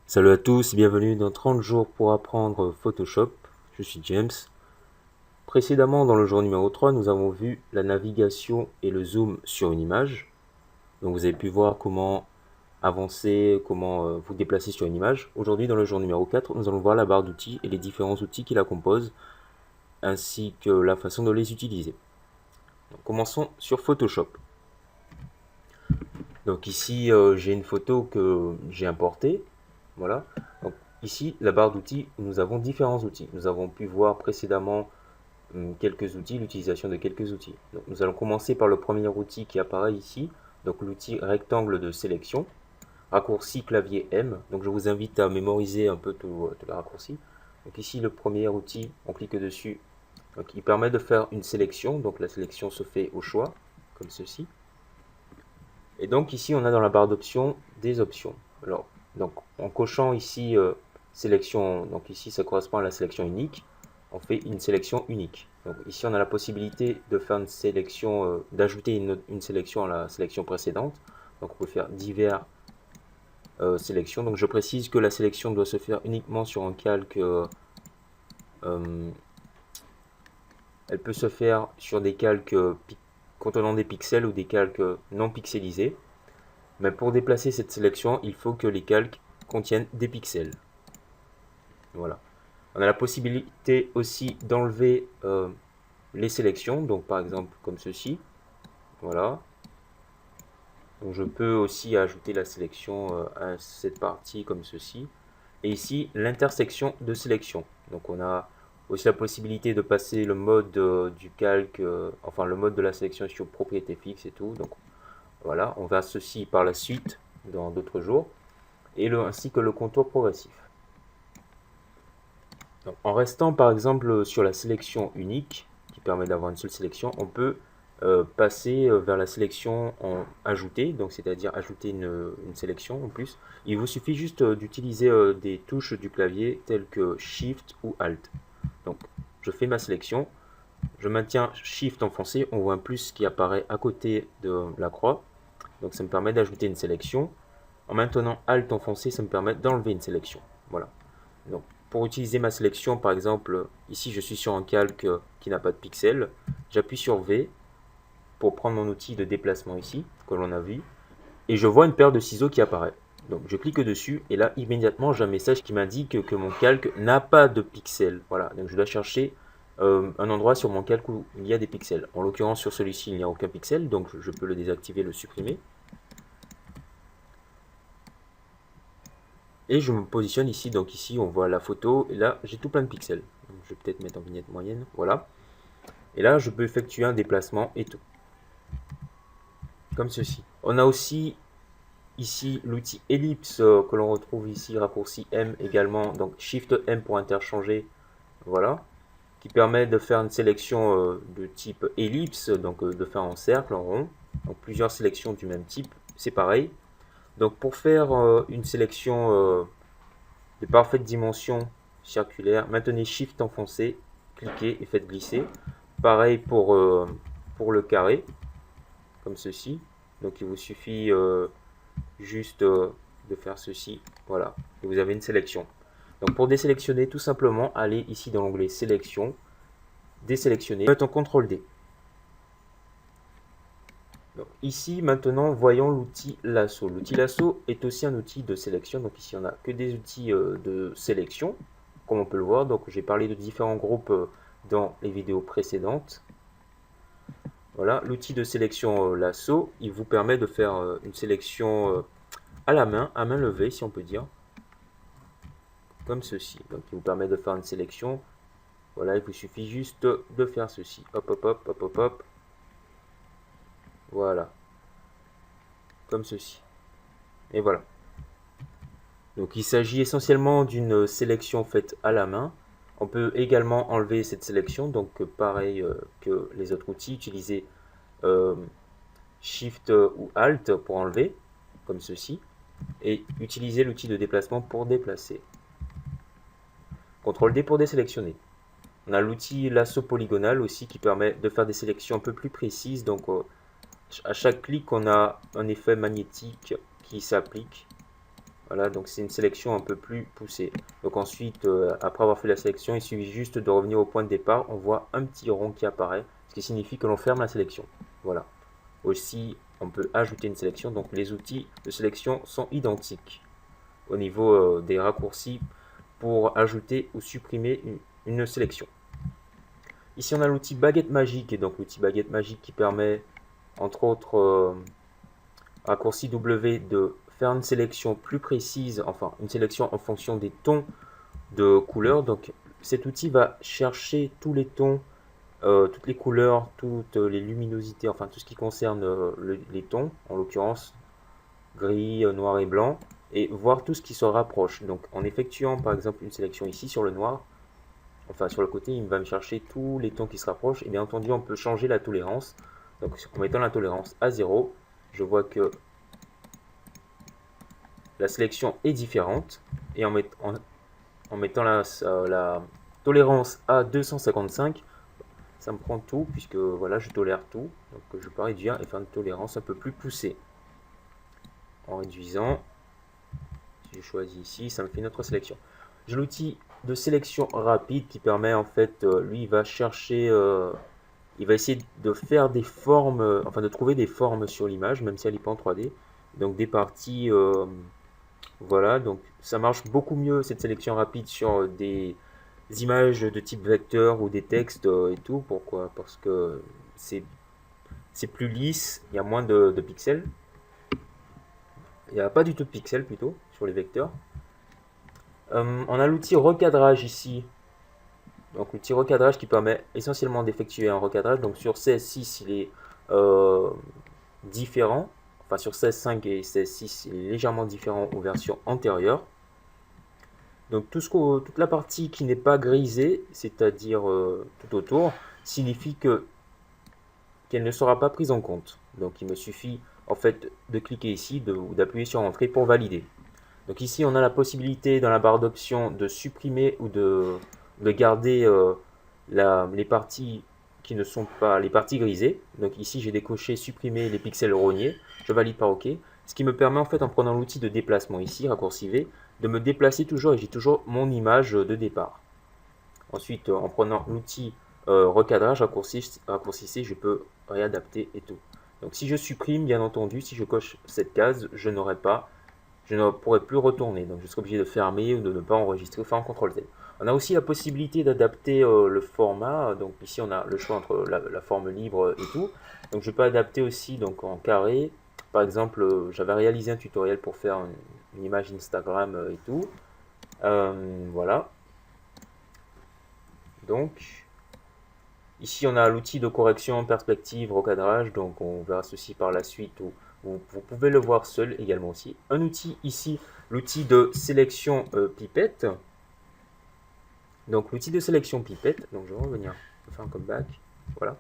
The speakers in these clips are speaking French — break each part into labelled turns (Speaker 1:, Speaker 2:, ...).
Speaker 1: Salut à tous, bienvenue dans 30 jours pour apprendre Photoshop. Je suis James. Précédemment, dans le jour numéro 3, nous avons vu la navigation et le zoom sur une image. Donc vous avez pu voir comment avancer, comment vous déplacer sur une image. Aujourd'hui, dans le jour numéro 4, nous allons voir la barre d'outils et les différents outils qui la composent, ainsi que la façon de les utiliser. Donc, commençons sur Photoshop. Donc ici, j'ai une photo que j'ai importée. Voilà. Donc ici, la barre d'outils, nous avons différents outils. Nous avons pu voir précédemment quelques outils, l'utilisation de quelques outils. Donc, nous allons commencer par le premier outil qui apparaît ici, donc l'outil rectangle de sélection, raccourci clavier M. Donc je vous invite à mémoriser un peu tout les raccourcis. Donc ici, le premier outil, on clique dessus. Donc il permet de faire une sélection, donc la sélection se fait au choix, comme ceci. Et donc ici, on a dans la barre d'options des options. Alors, donc en cochant ici sélection, donc ici ça correspond à la sélection unique, on fait une sélection unique. Donc ici, on a la possibilité de faire une sélection, d'ajouter une sélection à la sélection précédente. Donc on peut faire divers sélections. Donc je précise que la sélection doit se faire uniquement sur un calque. Elle peut se faire sur des calques contenant des pixels ou des calques non pixelisés. Mais pour déplacer cette sélection, il faut que les calques contiennent des pixels. Voilà. On a la possibilité aussi d'enlever les sélections, donc par exemple comme ceci. Voilà. Donc je peux aussi ajouter la sélection à cette partie comme ceci. Et ici, l'intersection de sélection. Donc on a aussi la possibilité de passer le mode du calque, enfin le mode de la sélection sur propriété fixe et tout. Donc voilà, on verra ceci par la suite dans d'autres jours. Et ainsi que le contour progressif. Donc, en restant par exemple sur la sélection unique, qui permet d'avoir une seule sélection, on peut passer vers la sélection en ajouter, donc c'est-à-dire ajouter une sélection en plus. Il vous suffit juste d'utiliser des touches du clavier telles que Shift ou Alt. Donc je fais ma sélection, je maintiens Shift enfoncé, on voit un plus qui apparaît à côté de la croix, donc ça me permet d'ajouter une sélection. En maintenant Alt enfoncé, ça me permet d'enlever une sélection. Voilà. Donc, pour utiliser ma sélection, par exemple, ici je suis sur un calque qui n'a pas de pixels. J'appuie sur V pour prendre mon outil de déplacement ici, que l'on a vu. Et je vois une paire de ciseaux qui apparaît. Donc je clique dessus et là immédiatement j'ai un message qui m'indique que mon calque n'a pas de pixels. Voilà, donc je dois chercher un endroit sur mon calque où il y a des pixels. En l'occurrence sur celui-ci il n'y a aucun pixel, donc je peux le désactiver, le supprimer. Et je me positionne ici, donc ici on voit la photo, et là j'ai tout plein de pixels. Donc, je vais peut-être mettre en vignette moyenne, voilà. Et là je peux effectuer un déplacement et tout. Comme ceci. On a aussi ici l'outil ellipse que l'on retrouve ici, raccourci M également, donc Shift M pour interchanger, voilà. Qui permet de faire une sélection de type ellipse, donc de faire en cercle, en rond. Donc plusieurs sélections du même type, c'est pareil. Donc pour faire une sélection de parfaite dimension circulaire, maintenez Shift enfoncé, cliquez et faites glisser. Pareil pour le carré, comme ceci. Donc il vous suffit juste de faire ceci, voilà, et vous avez une sélection. Donc pour désélectionner, tout simplement, allez ici dans l'onglet sélection, désélectionner, faites un CTRL D. Donc ici, maintenant, voyons l'outil lasso. L'outil lasso est aussi un outil de sélection. Donc ici, on n'a que des outils de sélection, comme on peut le voir. Donc j'ai parlé de différents groupes dans les vidéos précédentes. Voilà, l'outil de sélection lasso, il vous permet de faire une sélection à la main, à main levée, si on peut dire. Comme ceci. Donc il vous permet de faire une sélection. Voilà, il vous suffit juste de faire ceci. Hop, hop, hop, hop, hop, hop. Voilà. Comme ceci. Et voilà. Donc il s'agit essentiellement d'une sélection faite à la main. On peut également enlever cette sélection, donc pareil que les autres outils, utiliser Shift ou Alt pour enlever, comme ceci, et utiliser l'outil de déplacement pour déplacer. CTRL D pour désélectionner. On a l'outil lasso polygonal aussi qui permet de faire des sélections un peu plus précises, donc à chaque clic on a un effet magnétique qui s'applique. Voilà, donc c'est une sélection un peu plus poussée. Donc ensuite, après avoir fait la sélection, il suffit juste de revenir au point de départ. On voit un petit rond qui apparaît, ce qui signifie que l'on ferme la sélection. Voilà. Aussi, on peut ajouter une sélection. Donc les outils de sélection sont identiques au niveau des raccourcis pour ajouter ou supprimer une sélection. Ici, on a l'outil baguette magique, et donc l'outil baguette magique qui permet, entre autres raccourci W, de faire une sélection plus précise, enfin une sélection en fonction des tons de couleurs. Donc cet outil va chercher tous les tons, toutes les couleurs, toutes les luminosités, enfin tout ce qui concerne les tons, en l'occurrence gris, noir et blanc, et voir tout ce qui se rapproche. Donc en effectuant par exemple une sélection ici sur le noir, enfin sur le côté, il va me chercher tous les tons qui se rapprochent, et bien entendu on peut changer la tolérance. Donc en mettant la tolérance à 0, je vois que la sélection est différente, et en mettant la tolérance à 255, ça me prend tout, puisque voilà, je tolère tout. Donc je peux réduire et faire une tolérance un peu plus poussée. En réduisant, si je choisis ici, ça me fait une autre sélection. J'ai l'outil de sélection rapide qui permet en fait, lui il va chercher, il va essayer de faire des formes, enfin de trouver des formes sur l'image, même si elle n'est pas en 3D. Donc des parties, voilà, donc ça marche beaucoup mieux cette sélection rapide sur des images de type vecteur ou des textes et tout. Pourquoi? Parce que c'est plus lisse, il y a moins de pixels. Il n'y a pas du tout de pixels plutôt sur les vecteurs. On a l'outil recadrage ici. Donc l'outil recadrage qui permet essentiellement d'effectuer un recadrage. Donc sur CS6 il est différent. Enfin sur CS5 et CS6 il est légèrement différent aux versions antérieures. Donc toute la partie qui n'est pas grisée, c'est-à-dire tout autour, signifie qu'elle ne sera pas prise en compte. Donc il me suffit en fait de cliquer ici ou d'appuyer sur Entrée pour valider. Donc ici on a la possibilité dans la barre d'options de supprimer ou de garder les parties qui ne sont pas les parties grisées. Donc ici j'ai décoché supprimer les pixels rognés, je valide par OK. Ce qui me permet en fait en prenant l'outil de déplacement ici, raccourci V, de me déplacer toujours et j'ai toujours mon image de départ. Ensuite en prenant l'outil recadrage, raccourci C, je peux réadapter et tout. Donc si je supprime, bien entendu, si je coche cette case, je ne pourrai plus retourner. Donc je serai obligé de fermer ou de ne pas enregistrer ou faire un CTRL Z. On a aussi la possibilité d'adapter le format. Donc ici on a le choix entre la forme libre et tout. Donc je peux adapter aussi donc en carré. Par exemple, j'avais réalisé un tutoriel pour faire une image Instagram et tout. Voilà. Donc ici on a l'outil de correction, perspective, recadrage. Donc on verra ceci par la suite. Vous pouvez le voir seul également aussi. Un outil ici, l'outil de sélection pipette. Donc l'outil de sélection pipette, donc je vais revenir, je vais faire un comeback, voilà.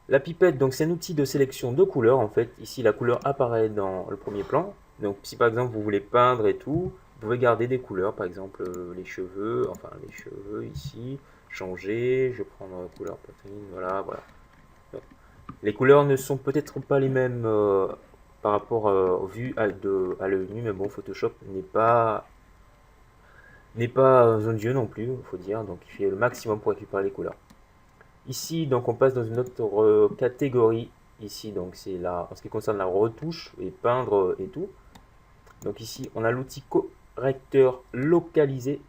Speaker 1: La pipette, donc c'est un outil de sélection de couleurs en fait. Ici la couleur apparaît dans le premier plan. Donc si par exemple vous voulez peindre et tout, vous pouvez garder des couleurs, par exemple les cheveux, ici, changer, je vais prendre la couleur poitrine, voilà. Donc, les couleurs ne sont peut-être pas les mêmes par rapport vu à l'œil nu, mais bon, Photoshop n'est pas un dieu non plus, il faut dire, donc il fait le maximum pour récupérer les couleurs. Ici, donc on passe dans une autre catégorie, ici, donc c'est en ce qui concerne la retouche, et peindre et tout. Donc ici, on a l'outil correcteur localisé,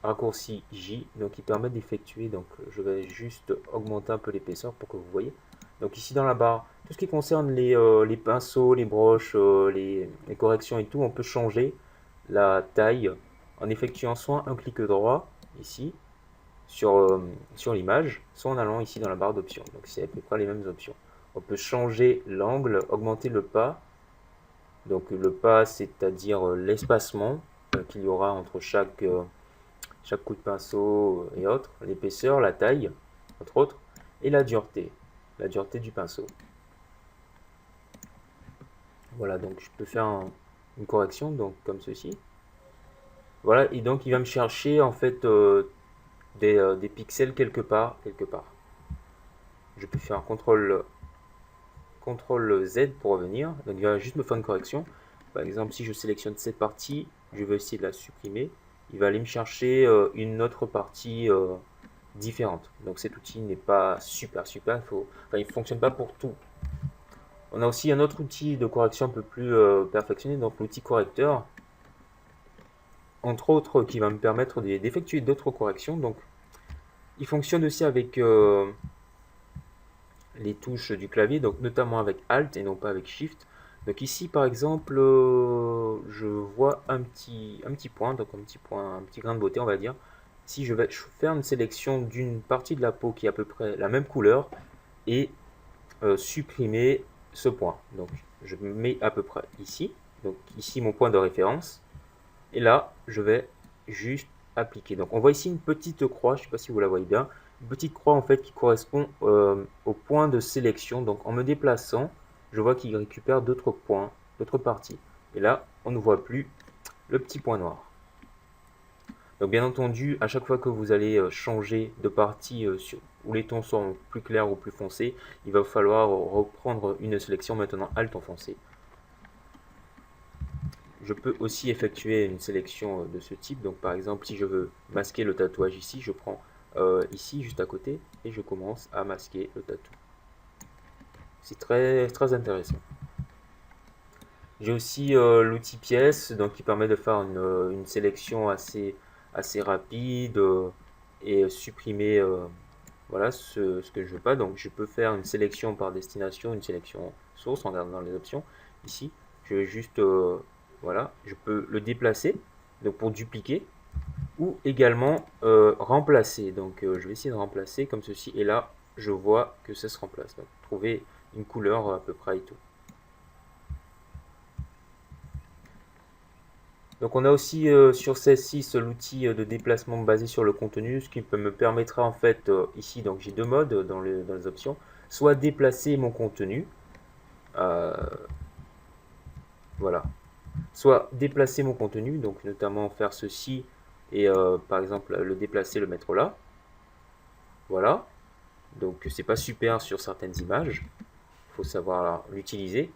Speaker 1: raccourci J, donc qui permet d'effectuer, donc je vais juste augmenter un peu l'épaisseur pour que vous voyez. Donc ici dans la barre, tout ce qui concerne les pinceaux, les broches, les corrections et tout, on peut changer la taille en effectuant soit un clic droit ici sur l'image, soit en allant ici dans la barre d'options. Donc c'est à peu près les mêmes options. On peut changer l'angle, augmenter le pas. Donc le pas, c'est-à-dire l'espacement qu'il y aura entre chaque coup de pinceau et autres, l'épaisseur, la taille, entre autres, et la dureté du pinceau. Voilà, donc je peux faire une correction, donc comme ceci. Voilà, et donc il va me chercher en fait des pixels quelque part. Je peux faire un CTRL Z pour revenir, donc il va juste me faire une correction. par exemple, si je sélectionne cette partie, je veux essayer de la supprimer, il va aller me chercher une autre partie différente. Donc cet outil n'est pas super, il ne fonctionne pas pour tout. On a aussi un autre outil de correction un peu plus perfectionné, donc l'outil correcteur, entre autres, qui va me permettre d'effectuer d'autres corrections. Donc, il fonctionne aussi avec les touches du clavier, donc notamment avec Alt et non pas avec Shift. Donc ici, par exemple, je vois un petit point, donc un petit grain de beauté, on va dire. Si je vais faire une sélection d'une partie de la peau qui est à peu près la même couleur et supprimer ce point. Donc, je me mets à peu près ici. Donc ici, mon point de référence. Et là, je vais juste appliquer. Donc on voit ici une petite croix, je ne sais pas si vous la voyez bien, une petite croix en fait qui correspond au point de sélection. Donc en me déplaçant, je vois qu'il récupère d'autres points, d'autres parties. Et là, on ne voit plus le petit point noir. Donc bien entendu, à chaque fois que vous allez changer de partie où les tons sont plus clairs ou plus foncés, il va falloir reprendre une sélection maintenant Alt en foncé. Je peux aussi effectuer une sélection de ce type. Donc par exemple, si je veux masquer le tatouage ici, je prends ici juste à côté et je commence à masquer le tatou. C'est très intéressant. J'ai aussi l'outil pièce donc qui permet de faire une sélection assez rapide et supprimer voilà ce que je veux pas. Donc je peux faire une sélection par destination, une sélection source en regardant dans les options. Ici, je vais juste voilà, je peux le déplacer donc pour dupliquer ou également remplacer. Donc je vais essayer de remplacer comme ceci et là je vois que ça se remplace. Donc trouver une couleur à peu près et tout. Donc on a aussi sur CS6 l'outil de déplacement basé sur le contenu, ce qui me permettra en fait ici, donc j'ai deux modes dans les options, soit déplacer mon contenu, voilà, soit déplacer mon contenu, donc notamment faire ceci et par exemple le déplacer, le mettre là, voilà, donc c'est pas super sur certaines images, il faut savoir l'utiliser.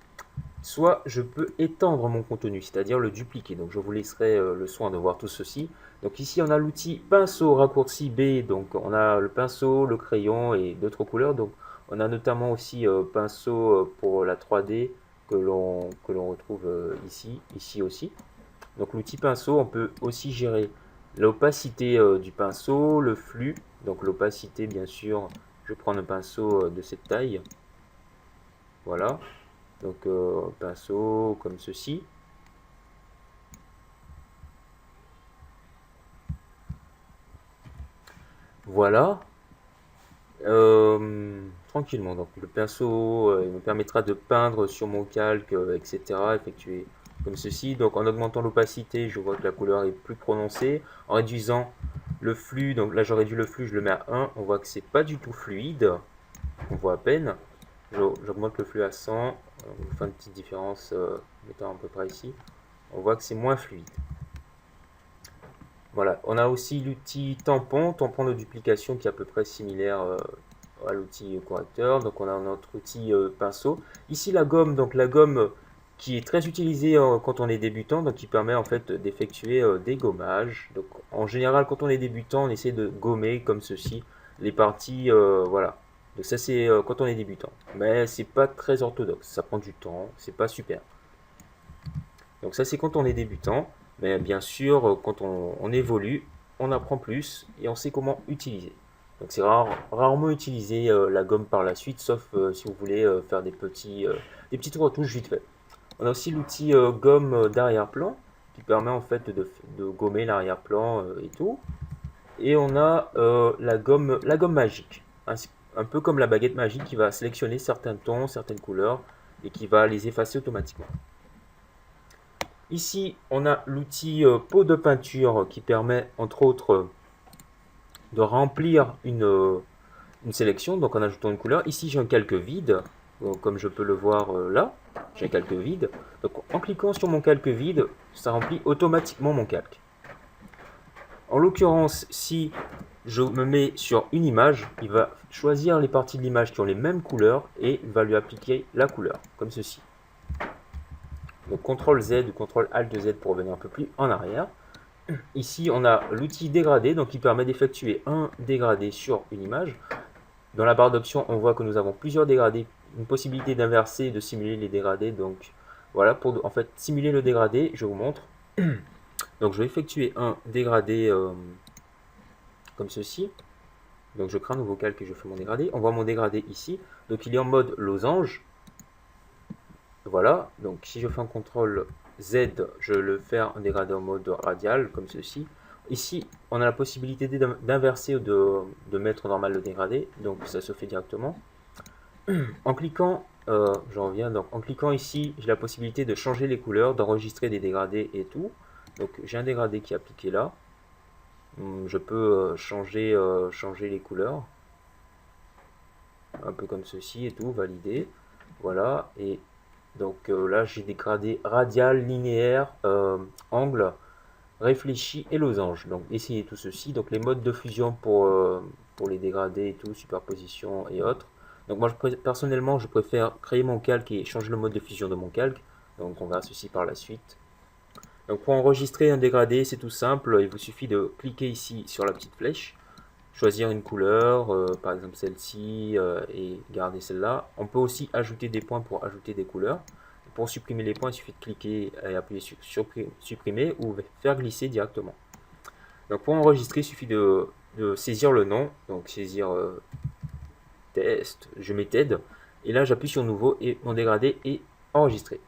Speaker 1: Soit je peux étendre mon contenu, c'est-à-dire le dupliquer. Donc je vous laisserai le soin de voir tout ceci. Donc ici on a l'outil pinceau raccourci B, donc on a le pinceau, le crayon et d'autres couleurs. Donc on a notamment aussi pinceau pour la 3D que l'on retrouve ici aussi. Donc l'outil pinceau, on peut aussi gérer l'opacité du pinceau, le flux. Donc l'opacité bien sûr, je prends un pinceau de cette taille. Voilà. Donc pinceau comme ceci. Voilà. Tranquillement. Donc le pinceau il me permettra de peindre sur mon calque, etc. Effectuer comme ceci. Donc en augmentant l'opacité, je vois que la couleur est plus prononcée. En réduisant le flux, donc là j'aurais dû le flux, je le mets à 1. On voit que c'est pas du tout fluide. On voit à peine. J'augmente le flux à 100. On fait une petite différence, mettant à peu près ici. On voit que c'est moins fluide. Voilà, on a aussi l'outil tampon de duplication qui est à peu près similaire à l'outil correcteur. Donc on a notre outil pinceau. Ici la gomme, donc la gomme qui est très utilisée quand on est débutant, donc qui permet en fait d'effectuer des gommages. Donc en général quand on est débutant, on essaie de gommer comme ceci les parties, voilà. Donc ça c'est quand on est débutant, mais c'est pas très orthodoxe, ça prend du temps, c'est pas super. Donc ça c'est quand on est débutant, mais bien sûr quand on évolue, on apprend plus et on sait comment utiliser. Donc c'est rarement utiliser la gomme par la suite, sauf si vous voulez faire des petites retouches vite fait. On a aussi l'outil gomme d'arrière-plan qui permet en fait de gommer l'arrière-plan et tout. Et on a la gomme magique, un peu comme la baguette magique qui va sélectionner certains tons, certaines couleurs et qui va les effacer automatiquement. Ici, on a l'outil pot de peinture qui permet, entre autres, de remplir une sélection, donc en ajoutant une couleur. Ici, j'ai un calque vide, comme je peux le voir là, j'ai un calque vide. Donc, en cliquant sur mon calque vide, ça remplit automatiquement mon calque. En l'occurrence, si je me mets sur une image, il va choisir les parties de l'image qui ont les mêmes couleurs et il va lui appliquer la couleur, comme ceci. Donc CTRL Z ou CTRL ALT Z pour revenir un peu plus en arrière. Ici, on a l'outil dégradé, donc qui permet d'effectuer un dégradé sur une image. Dans la barre d'options, on voit que nous avons plusieurs dégradés, une possibilité d'inverser et de simuler les dégradés. Donc voilà, pour en fait simuler le dégradé, je vous montre. Donc je vais effectuer un dégradé comme ceci. Donc je crée un nouveau calque et je fais mon dégradé. On voit mon dégradé ici. Donc il est en mode losange. Voilà, donc si je fais un CTRL Z, je le fais un dégradé en mode radial, comme ceci. Ici, on a la possibilité d'inverser ou de mettre normal le dégradé, donc ça se fait directement. En cliquant, j'en reviens, donc en cliquant ici, j'ai la possibilité de changer les couleurs, d'enregistrer des dégradés et tout. Donc j'ai un dégradé qui est appliqué là. Je peux changer les couleurs, un peu comme ceci et tout, valider. Voilà, et donc là, j'ai dégradé radial, linéaire, angle, réfléchi et losange. Donc essayez tout ceci. Donc les modes de fusion pour les dégradés et tout, superposition et autres. Donc moi, personnellement, je préfère créer mon calque et changer le mode de fusion de mon calque. Donc on verra ceci par la suite. Donc pour enregistrer un dégradé, c'est tout simple. Il vous suffit de cliquer ici sur la petite flèche, choisir une couleur, par exemple celle-ci, et garder celle-là. On peut aussi ajouter des points pour ajouter des couleurs. Pour supprimer les points, il suffit de cliquer et appuyer sur supprimer ou faire glisser directement. Donc pour enregistrer, il suffit de saisir le nom, donc saisir test, je mets TED, et là j'appuie sur nouveau et mon dégradé est enregistré.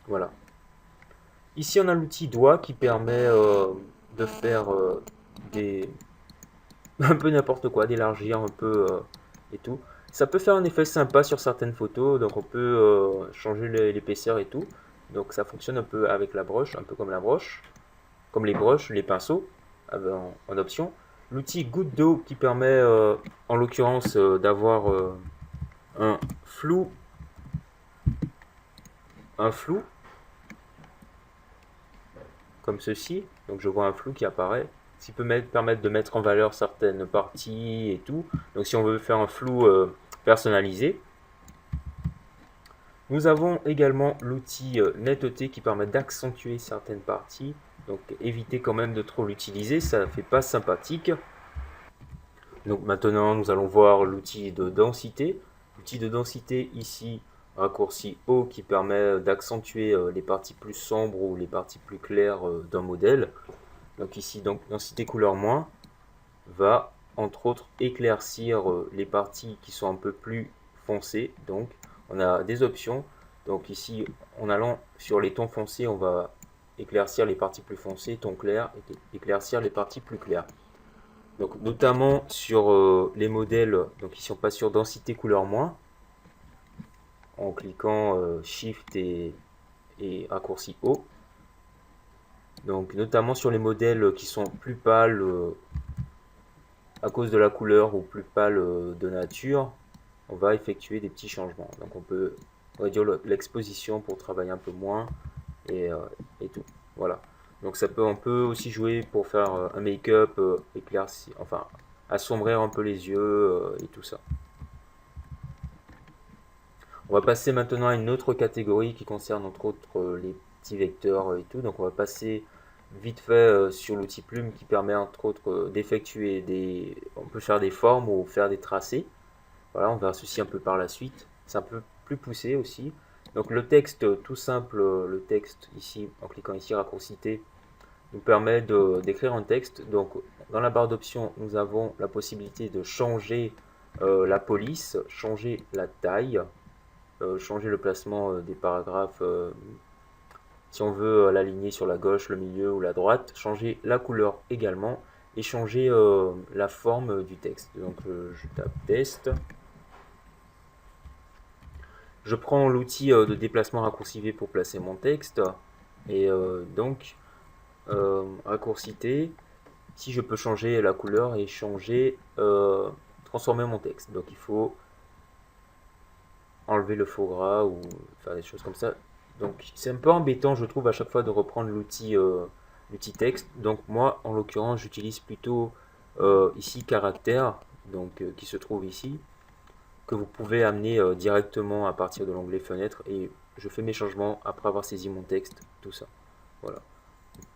Speaker 1: Voilà. Ici on a l'outil doigt qui permet de faire un peu n'importe quoi, d'élargir un peu et tout. Ça peut faire un effet sympa sur certaines photos, donc on peut changer l'épaisseur et tout. Donc ça fonctionne un peu avec la broche, un peu comme la broche, comme les broches, les pinceaux en option. L'outil goutte d'eau qui permet en l'occurrence d'avoir un flou, comme ceci. Donc je vois un flou qui apparaît, ce qui peut permettre de mettre en valeur certaines parties et tout. Donc si on veut faire un flou personnalisé. Nous avons également l'outil netteté qui permet d'accentuer certaines parties. Donc évitez quand même de trop l'utiliser, ça ne fait pas sympathique. Donc maintenant nous allons voir l'outil de densité. L'outil de densité ici, raccourci O, qui permet d'accentuer les parties plus sombres ou les parties plus claires d'un modèle. Donc ici, donc, densité couleur moins va entre autres éclaircir les parties qui sont un peu plus foncées. Donc on a des options. Donc ici, en allant sur les tons foncés, on va éclaircir les parties plus foncées, tons clairs, et éclaircir les parties plus claires. Donc notamment sur les modèles, donc ici on passe sur densité couleur moins, en cliquant Shift et raccourci O. Donc notamment sur les modèles qui sont plus pâles à cause de la couleur ou plus pâles de nature, on va effectuer des petits changements. Donc on peut réduire l'exposition pour travailler un peu moins et tout. Voilà. Donc on peut aussi jouer pour faire un make-up, éclaircir, enfin assombrir un peu les yeux et tout ça. On va passer maintenant à une autre catégorie qui concerne entre autres les petits vecteurs et tout. Donc on va passer vite fait sur l'outil plume qui permet entre autres d'effectuer des... On peut faire des formes ou faire des tracés. Voilà, on verra ceci un peu par la suite. C'est un peu plus poussé aussi. Donc le texte, tout simple, le texte ici, en cliquant ici, raccourcité, nous permet d'écrire un texte. Donc dans la barre d'options, nous avons la possibilité de changer la police, changer la taille, changer le placement des paragraphes, si on veut l'aligner sur la gauche, le milieu ou la droite, changer la couleur également, et changer la forme du texte. Donc je tape test. Je prends l'outil de déplacement raccourcivé pour placer mon texte. Et donc, raccourcité, si je peux changer la couleur et changer, transformer mon texte. Donc il faut enlever le faux gras ou faire des choses comme ça. Donc c'est un peu embêtant, je trouve, à chaque fois de reprendre l'outil texte. Donc moi, en l'occurrence, j'utilise plutôt ici caractère, donc qui se trouve ici, que vous pouvez amener directement à partir de l'onglet fenêtre et je fais mes changements après avoir saisi mon texte, tout ça. Voilà.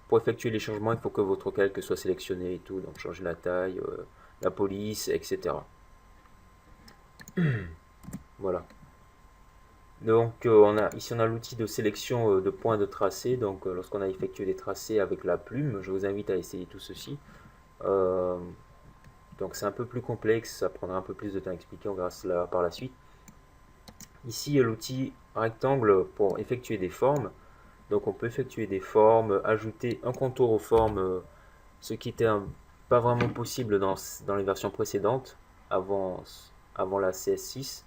Speaker 1: Pour effectuer les changements, il faut que votre calque soit sélectionné et tout, donc changer la taille, la police, etc. Voilà. Donc ici on a l'outil de sélection de points de tracé. Donc lorsqu'on a effectué les tracés avec la plume, je vous invite à essayer tout ceci. Donc c'est un peu plus complexe, ça prendra un peu plus de temps à expliquer, on verra cela par la suite. Ici l'outil rectangle pour effectuer des formes. Donc on peut effectuer des formes, ajouter un contour aux formes, ce qui était pas vraiment possible dans les versions précédentes, avant la CS6.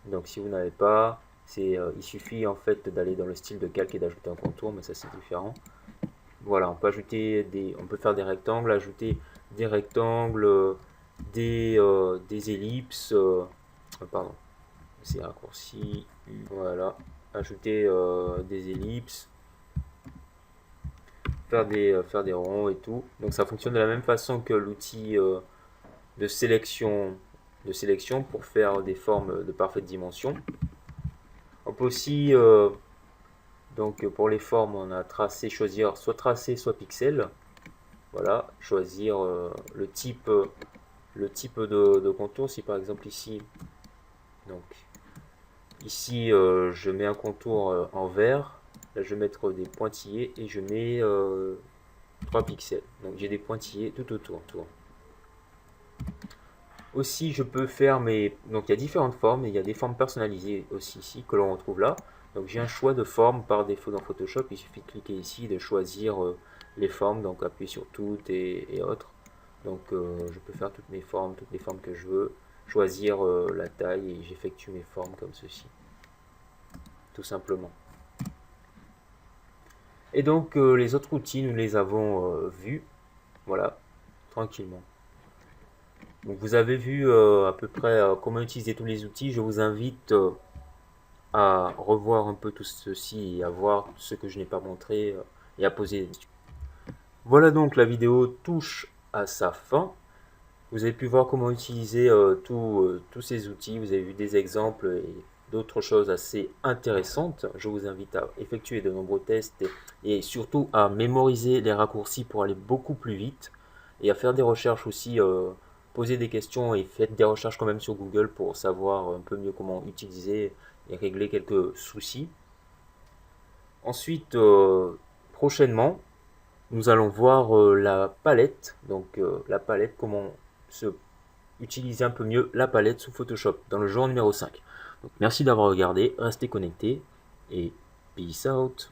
Speaker 1: Donc si vous n'avez pas, il suffit en fait d'aller dans le style de calque et d'ajouter un contour, mais ça c'est différent. Voilà, on peut on peut faire des rectangles, ajouter des rectangles, des ellipses, pardon, c'est raccourci, voilà, ajouter des ellipses, faire des ronds et tout. Donc ça fonctionne de la même façon que l'outil de sélection pour faire des formes de parfaite dimension. On peut aussi, donc pour les formes, on a choisir soit tracé, soit pixel. Voilà, choisir le type de contour. Si par exemple ici, donc ici je mets un contour en vert, là je vais mettre des pointillés et je mets 3 pixels. Donc j'ai des pointillés tout autour. Aussi, je peux faire donc il y a différentes formes et il y a des formes personnalisées aussi ici que l'on retrouve là. Donc j'ai un choix de forme par défaut dans Photoshop. Il suffit de cliquer ici, de choisir les formes, donc appuyer sur toutes et autres. Donc je peux faire toutes les formes que je veux, choisir la taille et j'effectue mes formes comme ceci. Tout simplement. Et donc les autres outils, nous les avons vus. Voilà, tranquillement. Donc vous avez vu à peu près comment utiliser tous les outils. Je vous invite à revoir un peu tout ceci et à voir ce que je n'ai pas montré et à poser des questions. Voilà, donc la vidéo touche à sa fin. Vous avez pu voir comment utiliser tous ces outils. Vous avez vu des exemples et d'autres choses assez intéressantes. Je vous invite à effectuer de nombreux tests et surtout à mémoriser les raccourcis pour aller beaucoup plus vite et à faire des recherches aussi, poser des questions et faites des recherches quand même sur Google pour savoir un peu mieux comment utiliser et régler quelques soucis. Ensuite, prochainement, nous allons voir la palette. Donc la palette, comment utiliser un peu mieux la palette sous Photoshop dans le jour numéro 5. Donc merci d'avoir regardé, restez connectés et peace out.